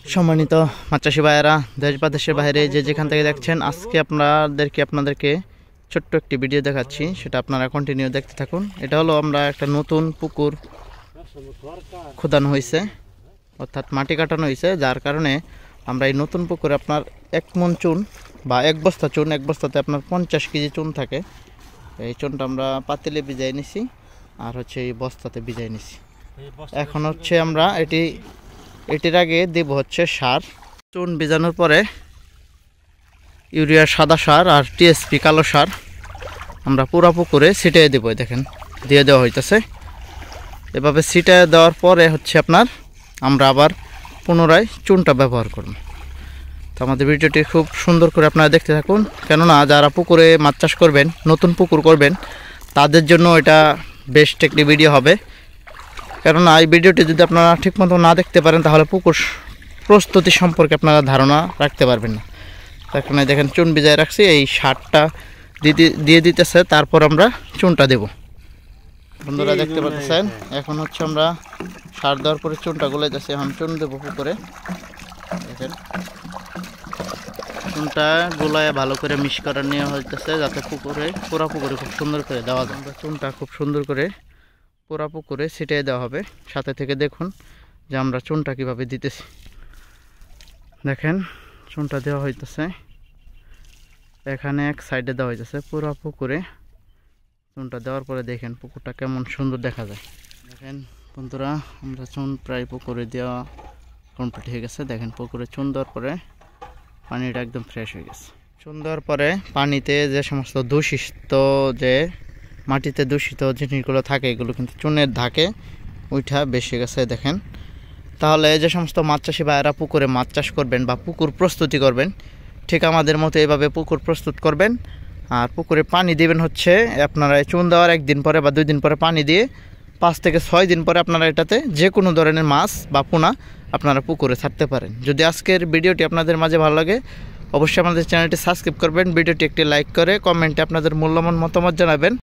সম্মানিত মাছ চাষি ভাইয়েরা, দেশ বা দেশের বাইরে যে যেখান থেকে দেখছেন, আজকে আপনাদেরকে ছোট্ট একটি ভিডিও দেখাচ্ছি। সেটা আপনারা কন্টিনিউ দেখতে থাকুন। এটা হলো আমরা একটা নতুন পুকুর খোদানো হয়েছে, অর্থাৎ মাটি কাটানো হয়েছে, যার কারণে আমরা এই নতুন পুকুরে আপনার 1 মণ চুন বা 1 বস্তা চুন, 1 বস্তাতে আপনার 50 কেজি চুন থাকে। এই চুনটা আমরা পাতিলে ভিজাই নিছি, আর হচ্ছে এই বস্তাতে ভিজাই নিছি। এখন হচ্ছে আমরা এটির আগে দেব হচ্ছে সার। চুন ভিজানোর পরে ইউরিয়া সাদা সার আর টিএসপি কালো সার আমরা পুরো পুকুরে ছিটিয়ে দেবো। দেখেন দিয়ে দেওয়া হইতেছে। এভাবে ছিটিয়ে দেওয়ার পরে হচ্ছে আমরা আবার পুনরায় চুনটা ব্যবহার করব। তো আমাদের ভিডিওটি খুব সুন্দর করে আপনারা দেখতে থাকুন, কেননা যারা পুকুরে মাছ চাষ করবেন, নতুন পুকুর করবেন, তাদের জন্য এটা বেস্ট একটি ভিডিও হবে। কেননা এই ভিডিওটি যদি আপনারা ঠিকমতো না দেখতে পারেন, তাহলে পুকুর প্রস্তুতি সম্পর্কে আপনারা ধারণা রাখতে পারবেন না। এখানে দেখেন চুন ভিজায় রাখছি, এই সারটা দিয়ে দিতেছে, তারপর আমরা চুনটা দেব। বন্ধুরা দেখতে পাচ্ছেন, এখন হচ্ছে আমরা সার দেওয়ার পরে চুনটা গলে যাচ্ছে। এখন চুন দেবো পুকুরে। দেখেন চুনটা গোলায় ভালো করে মিক্স করে নেওয়া হইতেছে, যাতে পুরা পুকুরে খুব সুন্দর করে দেওয়া যায়। আমরা চুনটা খুব সুন্দর করে পুরা পুকুরে ছিটিয়ে দেওয়া হবে। সাথে থেকে দেখুন যে আমরা চুনটা কিভাবে দিতেছি। দেখেন চুনটা দেওয়া হইতেছে, এখানে এক সাইডে দেওয়া হইতেছে। পুরা পুকুরে চুনটা দেওয়ার পরে দেখেন পুকুরটা কেমন সুন্দর দেখা যায়। দেখেন বন্ধুরা, আমরা চুন প্রায় পুকুরে দেওয়া কমপ্লিট হয়ে গেছে। দেখেন পুকুরে চুন দেওয়ার পরে পানিটা একদম ফ্রেশ হয়ে গেছে। চুন দেওয়ার পরে পানিতে যে সমস্ত মাটিতে দূষিত জিনিসগুলো থাকে, এগুলো কিন্তু চুনের ধাকে উঠা বেশি গেছে। দেখেন, তাহলে যে সমস্ত মাছ চাষি ভাইয়েরা পুকুরে মাছ চাষ করবেন বা পুকুর প্রস্তুতি করবেন, ঠিক আমাদের মতো এইভাবে পুকুর প্রস্তুত করবেন। আর পুকুরে পানি দিবেন হচ্ছে আপনারা চুন দেওয়ার 1 দিন পরে বা 2 দিন পরে পানি দিয়ে 5 থেকে 6 দিন পরে আপনারা এটাতে যে কোনো ধরনের মাছ বা পোনা আপনারা পুকুরে ছাড়তে পারেন। যদি আজকের ভিডিওটি আপনাদের মাঝে ভালো লাগে, অবশ্যই আমাদের চ্যানেলটি সাবস্ক্রাইব করবেন, ভিডিওটি একটি লাইক করে কমেন্টে আপনাদের মূল্যবান মতামত জানাবেন।